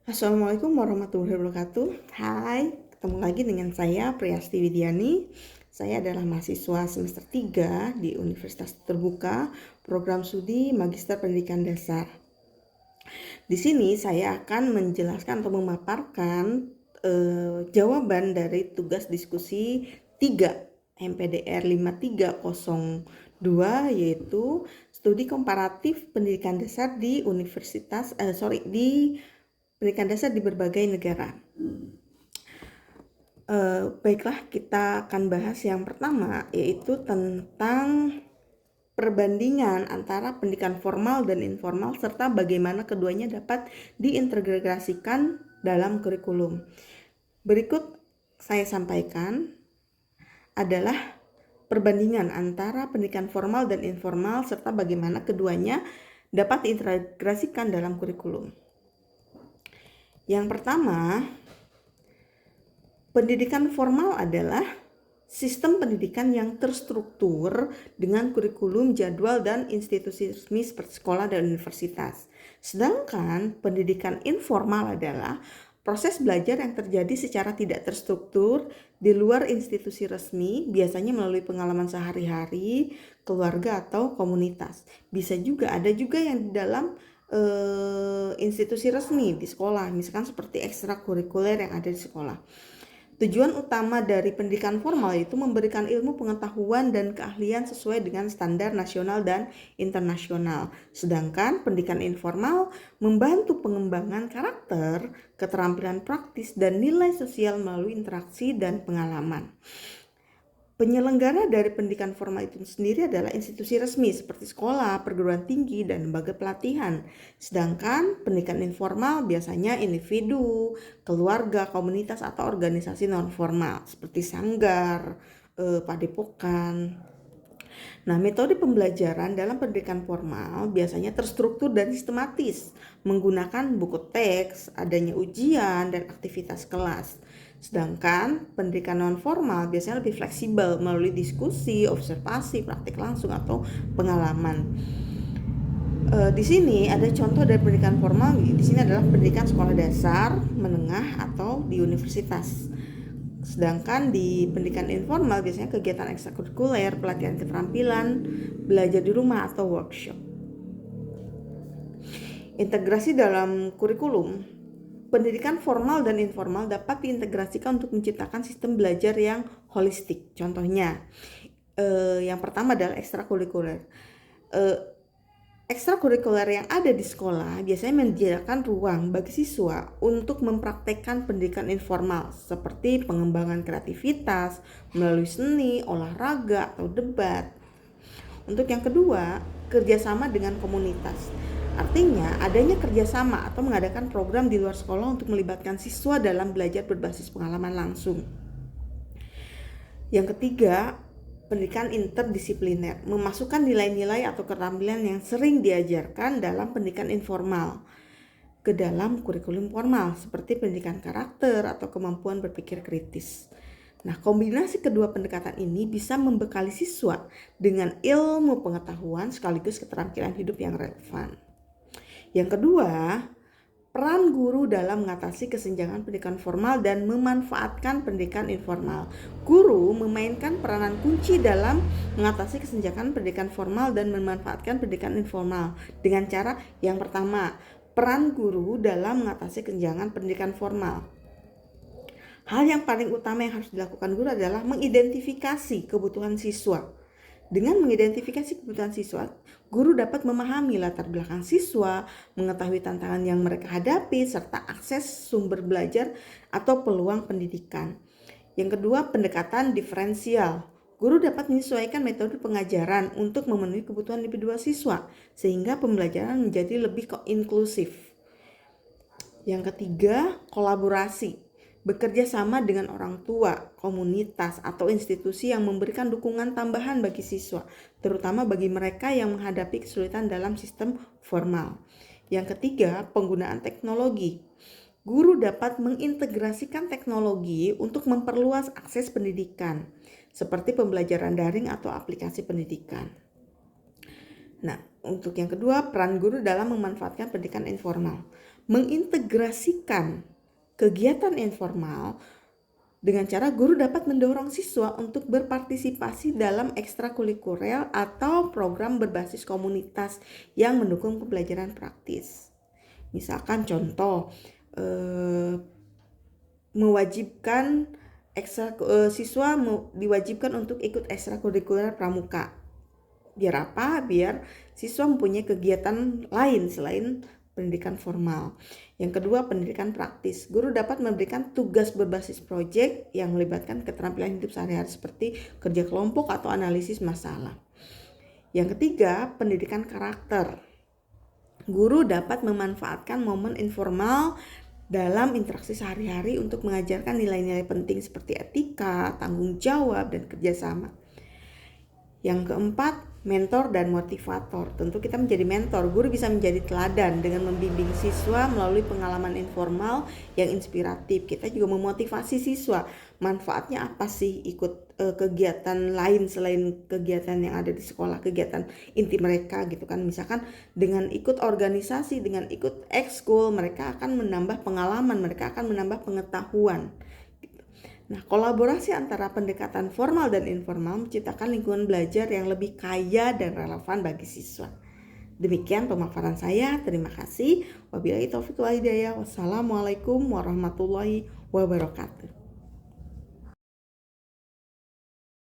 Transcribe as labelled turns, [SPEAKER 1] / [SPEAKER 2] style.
[SPEAKER 1] Assalamualaikum warahmatullahi wabarakatuh. Hai, ketemu lagi dengan saya Priyasti Widiani. Saya adalah mahasiswa semester 3 di Universitas Terbuka, program studi Magister Pendidikan Dasar. Di sini saya akan menjelaskan atau memaparkan jawaban dari tugas diskusi 3 MPDR 5302, yaitu studi komparatif pendidikan dasar di pendidikan dasar di berbagai negara. Baiklah, kita akan bahas yang pertama, yaitu tentang perbandingan antara pendidikan formal dan informal serta bagaimana keduanya dapat diintegrasikan dalam kurikulum. Berikut saya sampaikan adalah perbandingan antara pendidikan formal dan informal serta bagaimana keduanya dapat diintegrasikan dalam kurikulum. Yang pertama, pendidikan formal adalah sistem pendidikan yang terstruktur dengan kurikulum, jadwal, dan institusi resmi seperti sekolah dan universitas. Sedangkan pendidikan informal adalah proses belajar yang terjadi secara tidak terstruktur di luar institusi resmi, biasanya melalui pengalaman sehari-hari, keluarga, atau komunitas. Ada juga yang di dalam institusi resmi di sekolah, misalkan seperti ekstrakurikuler yang ada di sekolah. Tujuan utama dari pendidikan formal itu memberikan ilmu pengetahuan dan keahlian sesuai dengan standar nasional dan internasional. Sedangkan pendidikan informal membantu pengembangan karakter, keterampilan praktis, dan nilai sosial melalui interaksi dan pengalaman. Penyelenggara dari pendidikan formal itu sendiri adalah institusi resmi seperti sekolah, perguruan tinggi, dan lembaga pelatihan. Sedangkan pendidikan informal biasanya individu, keluarga, komunitas, atau organisasi non-formal seperti sanggar, padepokan. Nah, metode pembelajaran dalam pendidikan formal biasanya terstruktur dan sistematis, menggunakan buku teks, adanya ujian, dan aktivitas kelas. Sedangkan pendidikan non-formal biasanya lebih fleksibel melalui diskusi, observasi, praktik langsung, atau pengalaman. Di sini ada contoh dari pendidikan formal. Di sini adalah pendidikan sekolah dasar, menengah, atau di universitas. Sedangkan di pendidikan informal biasanya kegiatan ekstrakurikuler, pelatihan keterampilan, belajar di rumah, atau workshop. Integrasi dalam kurikulum. Pendidikan formal dan informal dapat diintegrasikan untuk menciptakan sistem belajar yang holistik. Contohnya, yang pertama adalah ekstrakurikuler. Ekstrakurikuler yang ada di sekolah biasanya menyediakan ruang bagi siswa untuk mempraktekkan pendidikan informal seperti pengembangan kreativitas melalui seni, olahraga, atau debat. Untuk yang kedua, kerjasama dengan komunitas. Artinya adanya kerjasama atau mengadakan program di luar sekolah untuk melibatkan siswa dalam belajar berbasis pengalaman langsung. Yang ketiga, pendidikan interdisipliner, memasukkan nilai-nilai atau keterampilan yang sering diajarkan dalam pendidikan informal ke dalam kurikulum formal seperti pendidikan karakter atau kemampuan berpikir kritis. Nah, kombinasi kedua pendekatan ini bisa membekali siswa dengan ilmu pengetahuan sekaligus keterampilan hidup yang relevan. Yang kedua, peran guru dalam mengatasi kesenjangan pendidikan formal dan memanfaatkan pendidikan informal. Guru memainkan peranan kunci dalam mengatasi kesenjangan pendidikan formal dan memanfaatkan pendidikan informal dengan cara yang pertama, peran guru dalam mengatasi kesenjangan pendidikan formal. Hal yang paling utama yang harus dilakukan guru adalah mengidentifikasi kebutuhan siswa. Dengan mengidentifikasi kebutuhan siswa, guru dapat memahami latar belakang siswa, mengetahui tantangan yang mereka hadapi, serta akses sumber belajar atau peluang pendidikan. Yang kedua, pendekatan diferensial. Guru dapat menyesuaikan metode pengajaran untuk memenuhi kebutuhan individual siswa, sehingga pembelajaran menjadi lebih inklusif. Yang ketiga, kolaborasi. Bekerja sama dengan orang tua, komunitas, atau institusi yang memberikan dukungan tambahan bagi siswa, terutama bagi mereka yang menghadapi kesulitan dalam sistem formal. Yang ketiga, penggunaan teknologi. Guru dapat mengintegrasikan teknologi untuk memperluas akses pendidikan, seperti pembelajaran daring atau aplikasi pendidikan. Nah, untuk yang kedua, peran guru dalam memanfaatkan pendidikan informal. mengintegrasikan kegiatan informal dengan cara guru dapat mendorong siswa untuk berpartisipasi dalam ekstrakurikuler atau program berbasis komunitas yang mendukung pembelajaran praktis. Misalkan contoh, mewajibkan siswa diwajibkan untuk ikut ekstrakurikuler pramuka. Biar apa? Biar siswa mempunyai kegiatan lain selain pendidikan formal. Yang kedua, pendidikan praktis. Guru dapat memberikan tugas berbasis proyek yang melibatkan keterampilan hidup sehari-hari seperti kerja kelompok atau analisis masalah. Yang ketiga, pendidikan karakter. Guru dapat memanfaatkan momen informal dalam interaksi sehari-hari untuk mengajarkan nilai-nilai penting seperti etika, tanggung jawab, dan kerjasama. Yang keempat, mentor dan motivator. Tentu kita menjadi mentor. Guru bisa menjadi teladan dengan membimbing siswa melalui pengalaman informal yang inspiratif. Kita juga memotivasi siswa. Manfaatnya apa sih ikut kegiatan lain selain kegiatan yang ada di sekolah, kegiatan inti mereka gitu kan. Misalkan dengan ikut organisasi, dengan ikut ekskul, mereka akan menambah pengalaman, mereka akan menambah pengetahuan. Nah, kolaborasi antara pendekatan formal dan informal menciptakan lingkungan belajar yang lebih kaya dan relevan bagi siswa. Demikian pemaparan saya. Terima kasih. Wabillahi taufiq wal hidayah. Wassalamualaikum warahmatullahi wabarakatuh.